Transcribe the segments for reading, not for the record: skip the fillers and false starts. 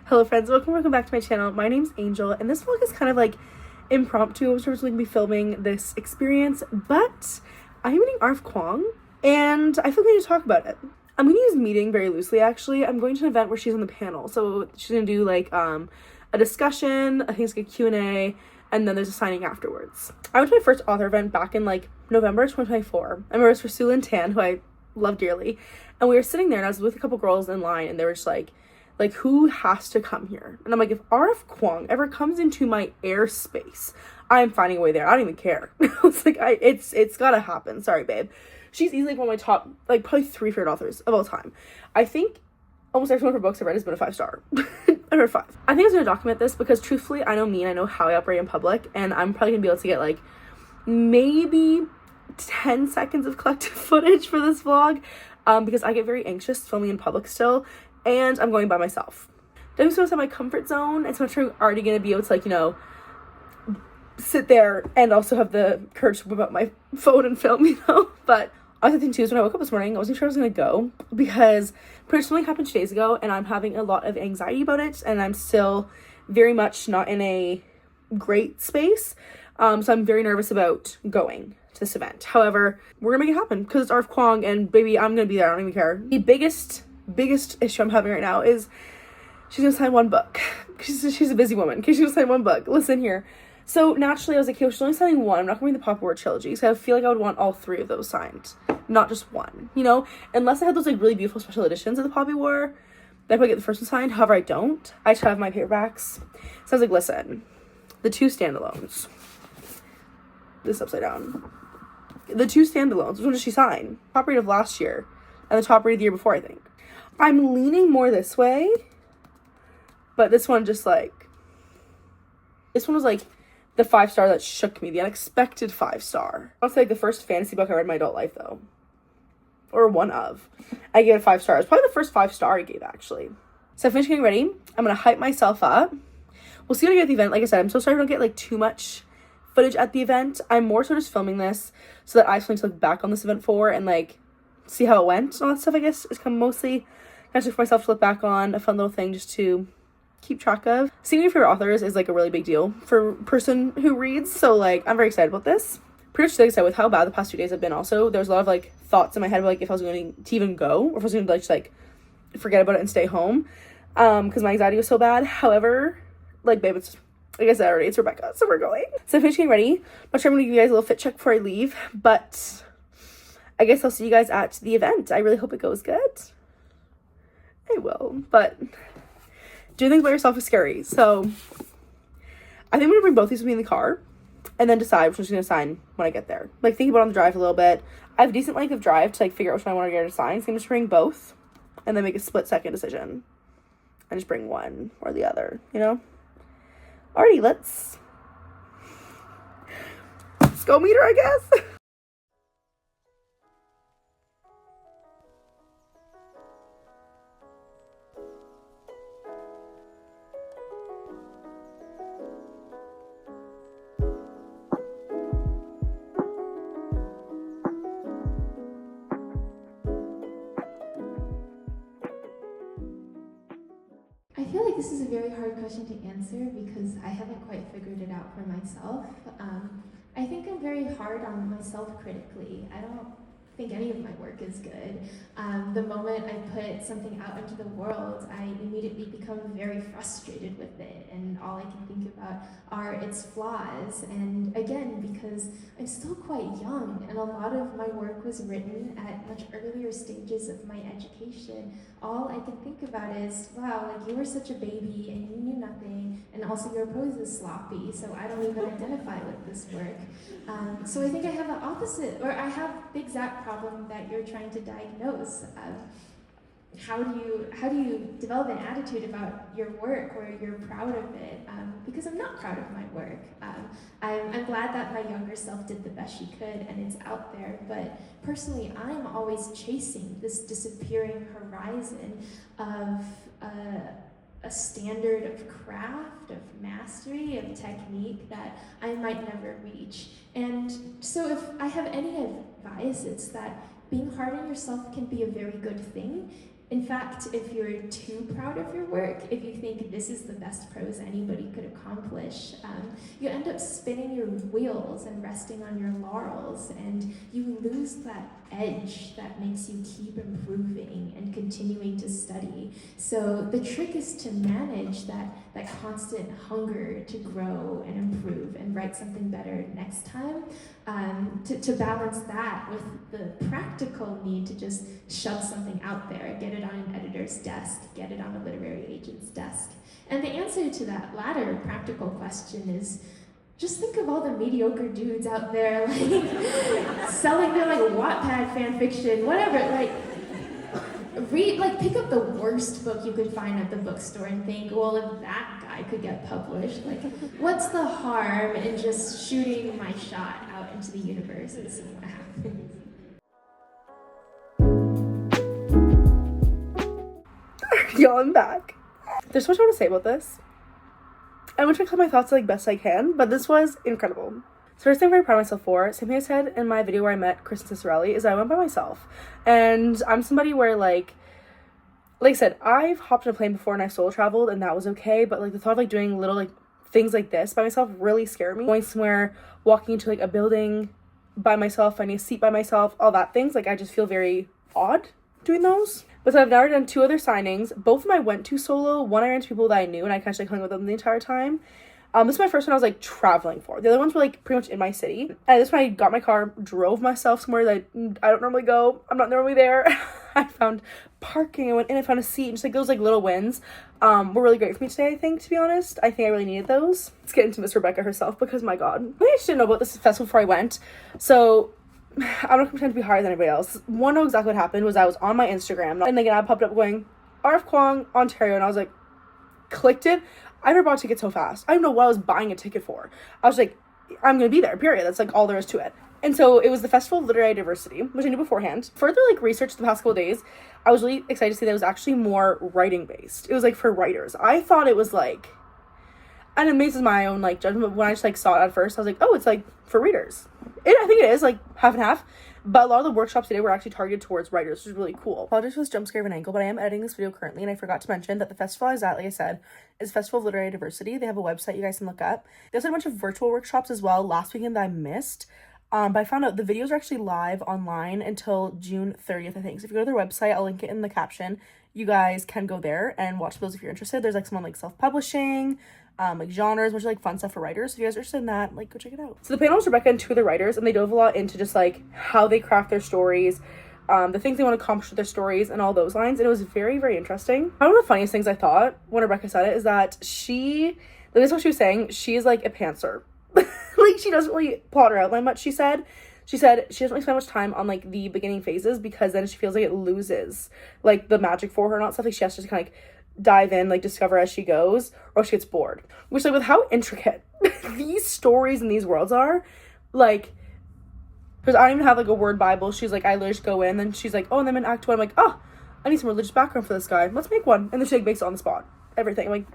Hello friends, welcome back to my channel. My name's Angel, and this vlog is kind of like impromptu. I was originally going to be filming this experience, but I'm meeting R F Kuang, and I feel like we need to talk about it. I'm going to use meeting very loosely, actually. I'm going to an event where she's on the panel, so she's going to do like a discussion, I think it's like a Q&A, and then there's a signing afterwards. I went to my first author event back in like November 2024. I remember it was for Sooo and Tan, who I love dearly, and we were sitting there, and I was with a couple girls in line, and they were just like, who has to come here? And I'm like, if R F Kuang ever comes into my airspace, I'm finding a way there. I don't even care. It's like, it's gotta happen. Sorry, babe. She's easily one of my top, like, probably 3 favorite authors of all time. I think almost every one of her books I've read has been a 5-star. I read 5. I think I was gonna document this because truthfully, I know me and I know how I operate in public, and I'm probably gonna be able to get like maybe 10 seconds of collective footage for this vlog, because I get very anxious filming in public still. And I'm going by myself. I'm just outside my comfort zone, and so I'm sure I'm already gonna be able to, like, you know, sit there and also have the courage to whip out my phone and film, you know. But other thing too is when I woke up this morning, I wasn't sure I was gonna go because pretty much something happened 2 days ago, and I'm having a lot of anxiety about it, and I'm still very much not in a great space. So I'm very nervous about going to this event. However, we're gonna make it happen because it's R F Kuang, and baby, I'm gonna be there. I don't even care. The biggest issue I'm having right now is she's gonna sign 1 book. She's a busy woman. Okay, she's gonna sign 1 book. Listen here. So naturally I was like, okay, well, she's only signing 1. I'm not gonna read the Pop War trilogy, so I feel like I would want all 3 of those signed, not just 1, you know? Unless I had those like really beautiful special editions of the Poppy War, then I probably get the first one signed. However, I don't. I just have my paperbacks. So I was like, listen, the 2 standalones. This upside down. The 2 standalones, which one did she sign? Top rate of last year and the top rate of the year before, I think. I'm leaning more this way, but this one just like, this one was like the 5-star that shook me, the unexpected 5-star. I'll say like the first fantasy book I read in my adult life though, or one of. I gave it 5 stars, probably the first 5-star I gave actually. So I finished getting ready. I'm gonna hype myself up. We'll see what I get at the event. Like I said, I'm so sorry I don't get like too much footage at the event. I'm more so just filming this so that I just need to look back on this event for and like see how it went and all that stuff. I guess is kind of mostly kind of for myself to look back on, a fun little thing just to keep track of. Seeing your favorite authors is like a really big deal for a person who reads, so like I'm very excited about this. Pretty much like I said, with how bad the past 2 days have been also, there's a lot of like thoughts in my head about like if I was going to even go or if I was going to like just like forget about it and stay home because my anxiety was so bad. However, like babe, it's like I said already, it's Rebecca, so we're going. So I finished getting ready. I'm sure I'm going to give you guys a little fit check before I leave, but I guess I'll see you guys at the event. I really hope it goes good. I will, but doing things by yourself is scary. So I think I'm gonna bring both these with me in the car and then decide which one's gonna sign when I get there. Like think about it on the drive a little bit. I have a decent length of drive to like figure out which one I want to get her to sign. So I'm just bring both and then make a split-second decision and just bring one or the other, you know? Alrighty, let's go meet her, I guess. I feel like this is a very hard question to answer because I haven't quite figured it out for myself. I think I'm very hard on myself critically. I don't think any of my work is good. The moment I put something out into the world, I immediately become very frustrated with it, and all I can think about are its flaws. And again, because I'm still quite young, and a lot of my work was written at much earlier stages of my education, all I can think about is, wow, like you were such a baby and you knew nothing, and also your prose is sloppy, so I don't even identify with this work. So I think I have the opposite, or I have the exact problem that you're trying to diagnose. How do you develop an attitude about your work where you're proud of it? Because I'm not proud of my work. I'm glad that my younger self did the best she could and it's out there, but personally I'm always chasing this disappearing horizon of a standard of craft, of mastery, of technique that I might never reach. And so if I have any advice, it's that being hard on yourself can be a very good thing In fact, if you're too proud of your work, if you think this is the best prose anybody could accomplish, you end up spinning your wheels and resting on your laurels, and you lose that edge that makes you keep improving and continuing to study. So the trick is to manage that constant hunger to grow and improve and write something better next time, to balance that with the practical need to just shove something out there, get it on an editor's desk, get it on a literary agent's desk. And the answer to that latter practical question is, just think of all the mediocre dudes out there, like, selling their, like, Wattpad fan fiction, whatever, like, pick up the worst book you could find at the bookstore and think, well, if that guy could get published, like, what's the harm in just shooting my shot out into the universe and seeing what happens? Y'all, I'm back. There's so much I want to say about this. I'm going to try to collect my thoughts like best I can, but this was incredible. So first thing I'm very proud of myself for, same thing I said in my video where I met Kristen Cicerelli, is I went by myself. And I'm somebody where, like I said, I've hopped on a plane before and I've solo traveled and that was okay, but like the thought of like doing little like things like this by myself really scared me. Going somewhere, walking into like a building by myself, finding a seat by myself, all that things, like I just feel very odd doing those. But so I've now done 2 other signings. Both of them I went to solo. One I ran to people that I knew and I kind of like hung with them the entire time. This is my first one I was like traveling for. The other ones were like pretty much in my city. And this one I got my car, drove myself somewhere that I don't normally go. I'm not normally there. I found parking, I went in, I found a seat, and just like those like little wins were really great for me today, I think, to be honest. I think I really needed those. Let's get into Miss Rebecca herself because my god. I just didn't know about this festival before I went. So I'm not gonna pretend to be higher than everybody else. One know exactly what happened was I was on my Instagram and like an ad popped up going R F Kuang, Ontario, and I was like, clicked it. I never bought a ticket so fast. I don't know what I was buying a ticket for. I was like, I'm gonna be there, period. That's like all there is to it. And so it was the Festival of Literary Diversity, which I knew beforehand. Further like research the past couple of days, I was really excited to see that it was actually more writing based. It was like for writers. I thought it was like, and it amazes my own like judgment, but when I just like saw it at first, I was like, oh, it's like for readers. I think it is like half and half. But a lot of the workshops today were actually targeted towards writers, which is really cool. Apologies for this jump scare of an angle, but I am editing this video currently, and I forgot to mention that the festival I was at, like I said, is Festival of Literary Diversity. They have a website you guys can look up. They also had a bunch of virtual workshops as well last weekend that I missed. But I found out the videos are actually live online until June 30th, I think. So if you go to their website, I'll link it in the caption. You guys can go there and watch those if you're interested. There's like some on like self-publishing, like genres, which are like fun stuff for writers. So if you guys are interested in that, like go check it out. So the panel was Rebecca and 2 other writers, and they dove a lot into just like how they craft their stories, the things they want to accomplish with their stories and all those lines. And it was very, very interesting. One of the funniest things I thought when Rebecca said it is that this is what she was saying, she is like a pantser. Like she doesn't really plot her outline much. She said she doesn't really spend much time on like the beginning phases because then she feels like it loses like the magic for her and all that stuff. Like she has to just kind of like dive in, like discover as she goes, or she gets bored. Which like with how intricate these stories and these worlds are, like because I don't even have like a word Bible. She's like, I literally just go in and she's like, oh, and then in Act 1 I'm like, oh, I need some religious background for this guy. Let's make one. And then she like makes it on the spot. Everything. I'm like,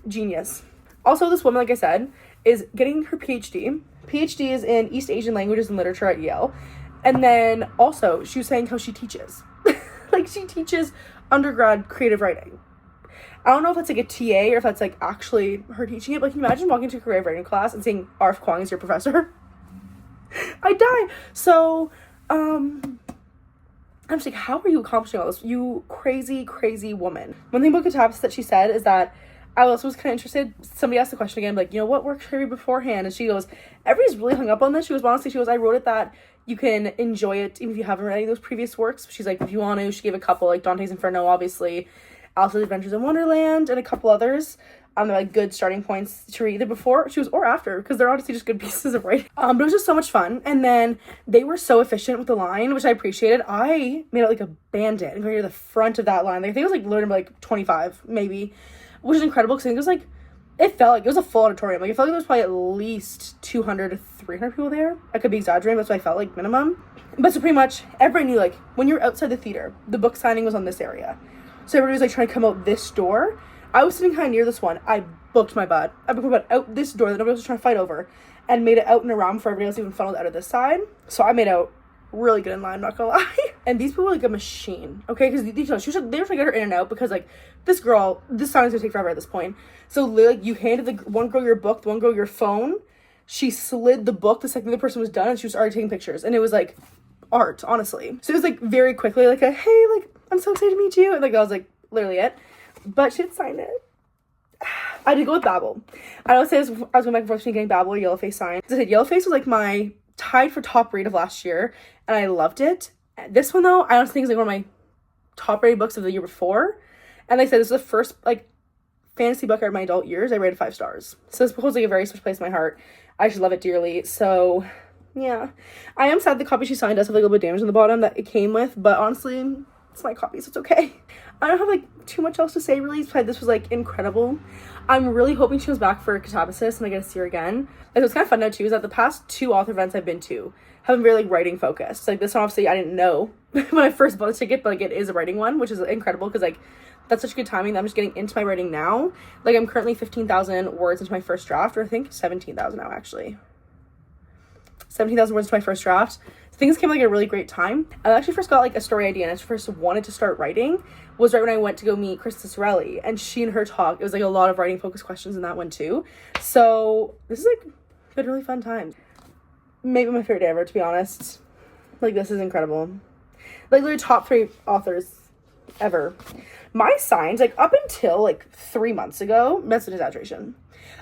genius. Also, this woman, like I said, is getting her PhD. PhD is in East Asian Languages and Literature at Yale. And then also, she was saying how she teaches. Like, she teaches undergrad creative writing. I don't know if that's like a TA or if that's like actually her teaching it, but can you imagine walking to a creative writing class and seeing R F Kuang as your professor? I'd die. So, I'm just like, how are you accomplishing all this? You crazy, crazy woman. One thing about Katabs that she said is that I also was kind of interested. Somebody asked the question again, like, you know, what worked for you beforehand? And she goes, everybody's really hung up on this. She goes, honestly, I wrote it that you can enjoy it even if you haven't read any of those previous works. She's like, if you want to, she gave a couple, like Dante's Inferno, obviously, Alice's Adventures in Wonderland, and a couple others. They're like good starting points to read either before, or after, because they're honestly just good pieces of writing. But it was just so much fun. And then they were so efficient with the line, which I appreciated. I made it like a bandit and going to the front of that line. Like, I think it was like learning like 25, maybe. Which is incredible because I think it was like, it felt like it was a full auditorium. Like, it felt like there was probably at least 200 to 300 people there. I could be exaggerating, but that's what I felt like minimum. But so pretty much everybody knew, like, when you're outside the theater, the book signing was on this area. So everybody was like trying to come out this door. I was sitting kind of near this one. I booked my butt. I booked my butt out this door that nobody else was trying to fight over and made it out and around before everybody else even funneled out of this side. So I made out really good in line, not gonna lie. And these people were like a machine, okay? Because they were trying to get her in and out because like this signing's gonna take forever at this point. So literally, you handed the one girl your book, the one girl your phone. She slid the book the second the person was done, and she was already taking pictures. And it was like art, honestly. So it was like very quickly like a, hey, like I'm so excited to meet you. And like that was like literally it. But she had signed it. I did go with Babel. I would say I was going back and forth between getting Babel or Yellowface signed. As I said, Yellowface was like my tied for top read of last year, and I loved it. This one though, I honestly think is like one of my top rated books of the year before. And like I said, this is the first like fantasy book I read in my adult years. I rated 5 stars. So this book holds like a very special place in my heart. I just love it dearly. So yeah, I am sad the copy she signed does have like a little bit of damage on the bottom that it came with, but honestly, it's my copy, so it's okay. I don't have like too much else to say really. This was like incredible. I'm really hoping she goes back for Catabasis and I get to see her again. Like what's kind of fun now too is that the past 2 author events I've been to have been very like writing focused. Like this one obviously I didn't know when I first bought the ticket, but like it is a writing one, which is incredible because like that's such good timing that I'm just getting into my writing now. Like I'm currently 15,000 words into my first draft, or I think 17,000 now actually. 17,000 words into my first draft. Things came like a really great time. I actually first got like a story idea and I first wanted to start writing was right when I went to go meet Krista Sorelli, and she and her talk, it was like a lot of writing focused questions in that one too. So this is like been a really fun time. Maybe my favorite day ever, to be honest. Like this is incredible. Like literally top 3 authors ever. My signs, like up until like 3 months ago, that's an exaggeration.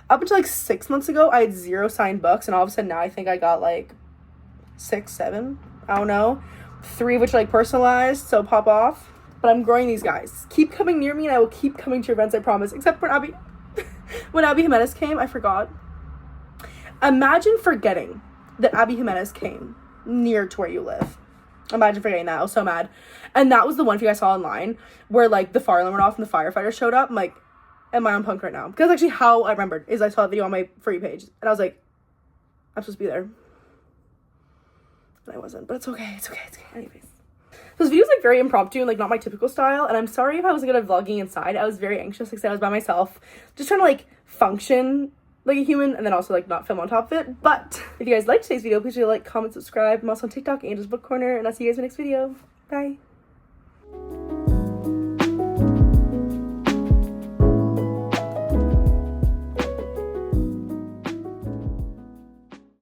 Up until like 6 months ago, I had 0 signed books, and all of a sudden now I think I got like 6, 7, I don't know. 3 of which are like personalized, so pop off. But I'm growing these guys. Keep coming near me and I will keep coming to your events, I promise. Except for Abby. When Abby Jimenez came, I forgot. Imagine forgetting that Abby Jimenez came near to where you live. Imagine forgetting that. I was so mad. And that was the one for you guys saw online where like the fire alarm went off and the firefighter showed up. I'm like, am I on punk right now? Because actually how I remembered is I saw a video on my For You page and I was like, I'm supposed to be there. And I wasn't, but it's okay. It's okay. It's okay. Anyways. This video is like very impromptu and like not my typical style, and I'm sorry if I wasn't good at vlogging inside. I was very anxious. Like I said, I was by myself, just trying to like function like a human and then also like not film on top of it. But if you guys liked today's video, please do like, comment, subscribe. I'm also on TikTok, Angel's Book Corner, and I'll see you guys in the next video. Bye.